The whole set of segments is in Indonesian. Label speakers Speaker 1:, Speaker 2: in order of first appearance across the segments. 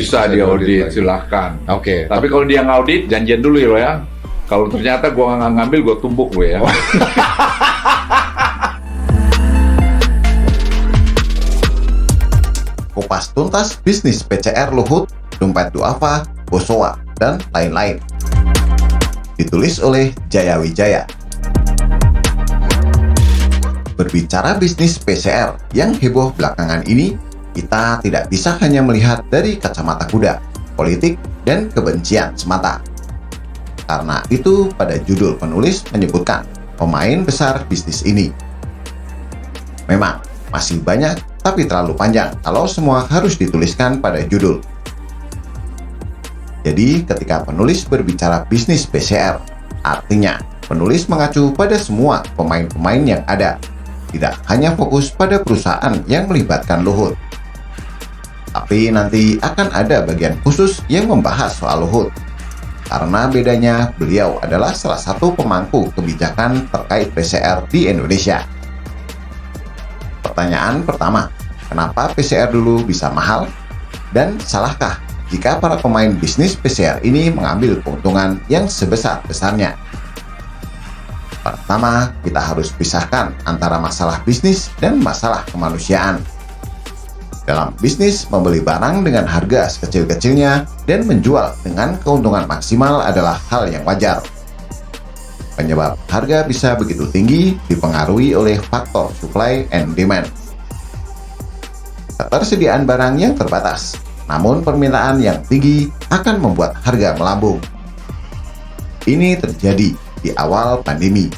Speaker 1: Bisa diaudit, silahkan.
Speaker 2: Oke.
Speaker 1: Tapi kalau dia ngaudit, janjian dulu ya lo ya. Kalau ternyata gue nggak ngambil, gue tumbuk lo ya.
Speaker 2: Kupas tuntas bisnis PCR Luhut, Dompet Duafa, Bosowa, dan lain-lain. Ditulis oleh Jaya Wijaya. Berbicara bisnis PCR yang heboh belakangan ini, kita tidak bisa hanya melihat dari kacamata kuda, politik, dan kebencian semata. Karena itu pada judul penulis menyebutkan pemain besar bisnis ini. Memang masih banyak, tapi terlalu panjang kalau semua harus dituliskan pada judul. Jadi ketika penulis berbicara bisnis PCR, artinya penulis mengacu pada semua pemain-pemain yang ada, tidak hanya fokus pada perusahaan yang melibatkan Luhut. Tapi nanti akan ada bagian khusus yang membahas soal Luhut. Karena bedanya beliau adalah salah satu pemangku kebijakan terkait PCR di Indonesia. Pertanyaan pertama, kenapa PCR dulu bisa mahal? Dan salahkah jika para pemain bisnis PCR ini mengambil keuntungan yang sebesar-besarnya? Pertama, kita harus pisahkan antara masalah bisnis dan masalah kemanusiaan. Dalam bisnis, membeli barang dengan harga sekecil-kecilnya dan menjual dengan keuntungan maksimal adalah hal yang wajar. Penyebab harga bisa begitu tinggi dipengaruhi oleh faktor supply and demand. Ketersediaan barang yang terbatas, namun permintaan yang tinggi akan membuat harga melambung. Ini terjadi di awal pandemi.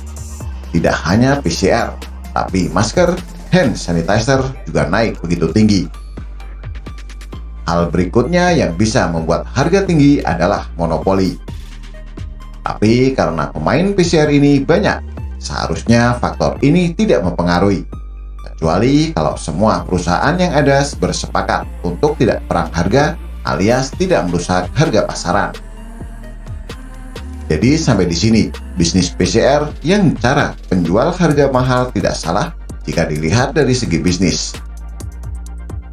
Speaker 2: Tidak hanya PCR, tapi masker, hand sanitizer juga naik begitu tinggi. Hal berikutnya yang bisa membuat harga tinggi adalah monopoli. Tapi karena pemain PCR ini banyak, seharusnya faktor ini tidak mempengaruhi. Kecuali kalau semua perusahaan yang ada bersepakat untuk tidak perang harga alias tidak merusak harga pasaran. Jadi sampai di sini, bisnis PCR yang cara penjual harga mahal tidak salah jika dilihat dari segi bisnis.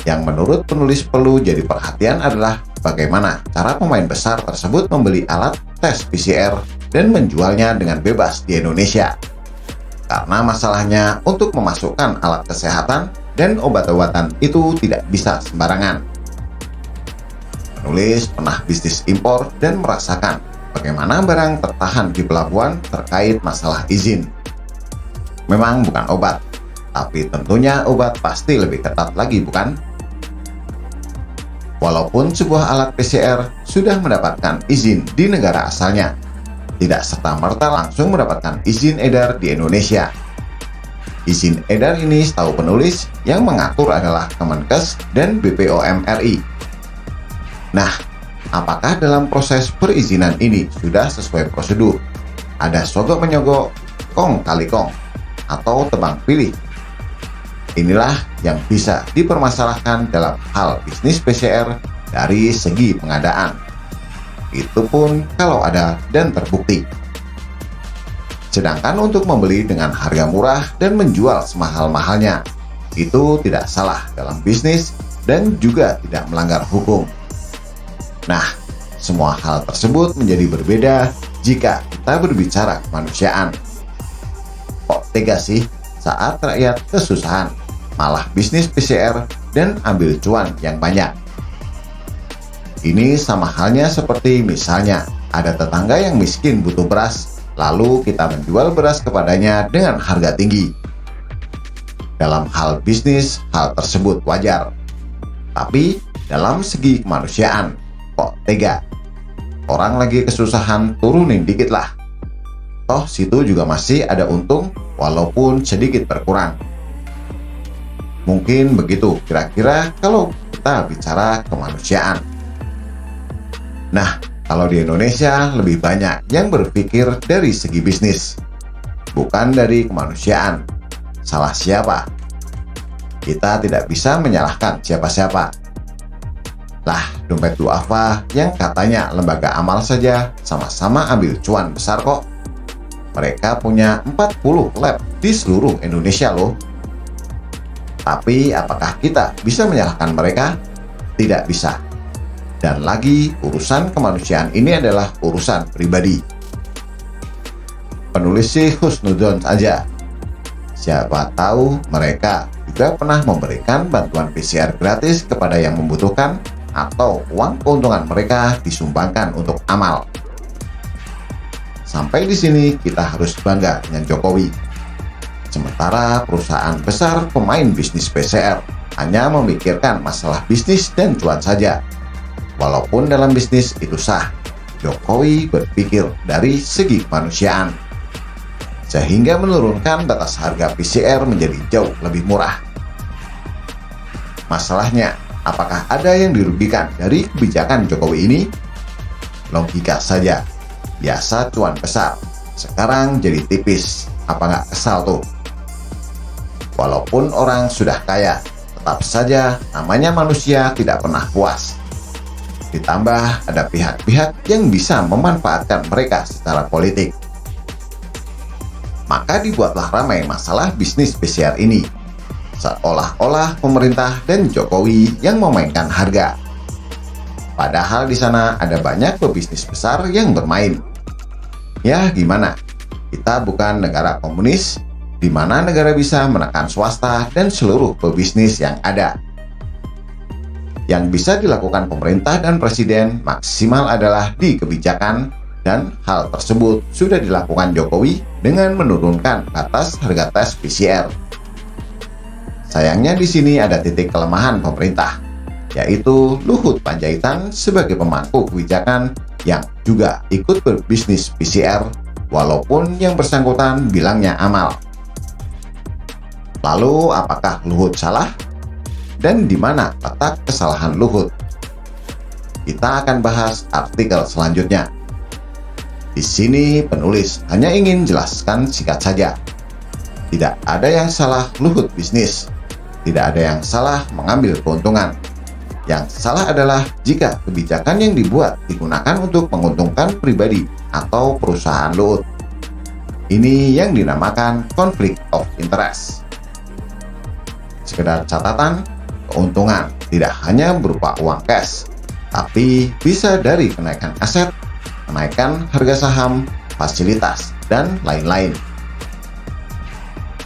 Speaker 2: Yang menurut penulis perlu jadi perhatian adalah bagaimana cara pemain besar tersebut membeli alat tes PCR dan menjualnya dengan bebas di Indonesia. Karena masalahnya untuk memasukkan alat kesehatan dan obat-obatan itu tidak bisa sembarangan. Penulis pernah bisnis impor dan merasakan bagaimana barang tertahan di pelabuhan terkait masalah izin. Memang bukan obat, tapi tentunya obat pasti lebih ketat lagi, bukan? Walaupun sebuah alat PCR sudah mendapatkan izin di negara asalnya, tidak serta-merta langsung mendapatkan izin edar di Indonesia. Izin edar ini setahu penulis yang mengatur adalah Kemenkes dan BPOM RI. Nah, apakah dalam proses perizinan ini sudah sesuai prosedur? Ada sogok menyogok, kong kali kong, atau tebang pilih? Inilah yang bisa dipermasalahkan dalam hal bisnis PCR dari segi pengadaan. Itu pun kalau ada dan terbukti. Sedangkan untuk membeli dengan harga murah dan menjual semahal-mahalnya, itu tidak salah dalam bisnis dan juga tidak melanggar hukum. Nah, semua hal tersebut menjadi berbeda jika kita berbicara kemanusiaan. Kok tega sih saat rakyat kesusahan, malah bisnis PCR dan ambil cuan yang banyak? Ini sama halnya seperti misalnya ada tetangga yang miskin butuh beras, lalu kita menjual beras kepadanya dengan harga tinggi. Dalam hal bisnis, hal tersebut wajar. Tapi dalam segi kemanusiaan, kok tega? Orang lagi kesusahan, turunin dikit lah. Toh situ juga masih ada untung, walaupun sedikit berkurang. Mungkin begitu kira-kira kalau kita bicara kemanusiaan. Nah, kalau di Indonesia lebih banyak yang berpikir dari segi bisnis, bukan dari kemanusiaan. Salah siapa? Kita tidak bisa menyalahkan siapa-siapa. Lah, dompet duafa yang katanya lembaga amal saja sama-sama ambil cuan besar kok. Mereka punya 40 lab di seluruh Indonesia loh. Tapi apakah kita bisa menyalahkan mereka? Tidak bisa. Dan lagi, urusan kemanusiaan ini adalah urusan pribadi. Penulis sih husnuzon saja. Siapa tahu mereka juga pernah memberikan bantuan PCR gratis kepada yang membutuhkan, atau uang keuntungan mereka disumbangkan untuk amal. Sampai di sini kita harus bangga dengan Jokowi. Sementara perusahaan besar pemain bisnis PCR hanya memikirkan masalah bisnis dan cuan saja. Walaupun dalam bisnis itu sah, Jokowi berpikir dari segi kemanusiaan, sehingga menurunkan batas harga PCR menjadi jauh lebih murah. Masalahnya, apakah ada yang dirugikan dari kebijakan Jokowi ini? Logika saja, biasa cuan besar, sekarang jadi tipis, apa nggak kesal tuh? Walaupun orang sudah kaya, tetap saja namanya manusia tidak pernah puas. Ditambah ada pihak-pihak yang bisa memanfaatkan mereka secara politik. Maka dibuatlah ramai masalah bisnis PCR ini, seolah-olah pemerintah dan Jokowi yang memainkan harga. Padahal di sana ada banyak pebisnis besar yang bermain. Ya gimana? Kita bukan negara komunis, di mana negara bisa menekan swasta dan seluruh pebisnis yang ada. Yang bisa dilakukan pemerintah dan presiden maksimal adalah di kebijakan, dan hal tersebut sudah dilakukan Jokowi dengan menurunkan batas harga tes PCR. Sayangnya di sini ada titik kelemahan pemerintah, yaitu Luhut Panjaitan sebagai pemangku kebijakan yang juga ikut berbisnis PCR, walaupun yang bersangkutan bilangnya amal. Lalu apakah Luhut salah? Dan di mana letak kesalahan Luhut? Kita akan bahas artikel selanjutnya. Di sini penulis hanya ingin jelaskan singkat saja. Tidak ada yang salah Luhut bisnis. Tidak ada yang salah mengambil keuntungan. Yang salah adalah jika kebijakan yang dibuat digunakan untuk menguntungkan pribadi atau perusahaan Luhut. Ini yang dinamakan konflik of interest. Sekedar catatan, keuntungan tidak hanya berupa uang cash, tapi bisa dari kenaikan aset, kenaikan harga saham, fasilitas, dan lain-lain.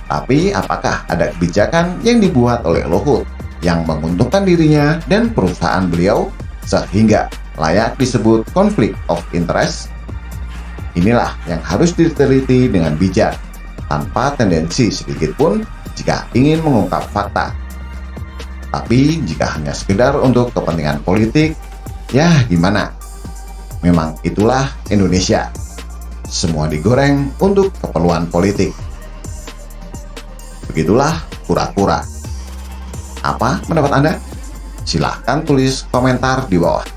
Speaker 2: Tapi apakah ada kebijakan yang dibuat oleh Luhut yang menguntungkan dirinya dan perusahaan beliau sehingga layak disebut konflik of interest? Inilah yang harus diteliti dengan bijak, tanpa tendensi sedikit pun jika ingin mengungkap fakta. Tapi jika hanya sekedar untuk kepentingan politik, ya gimana? Memang itulah Indonesia. Semua digoreng untuk keperluan politik. Begitulah kura-kura. Apa pendapat Anda? Silahkan tulis komentar di bawah.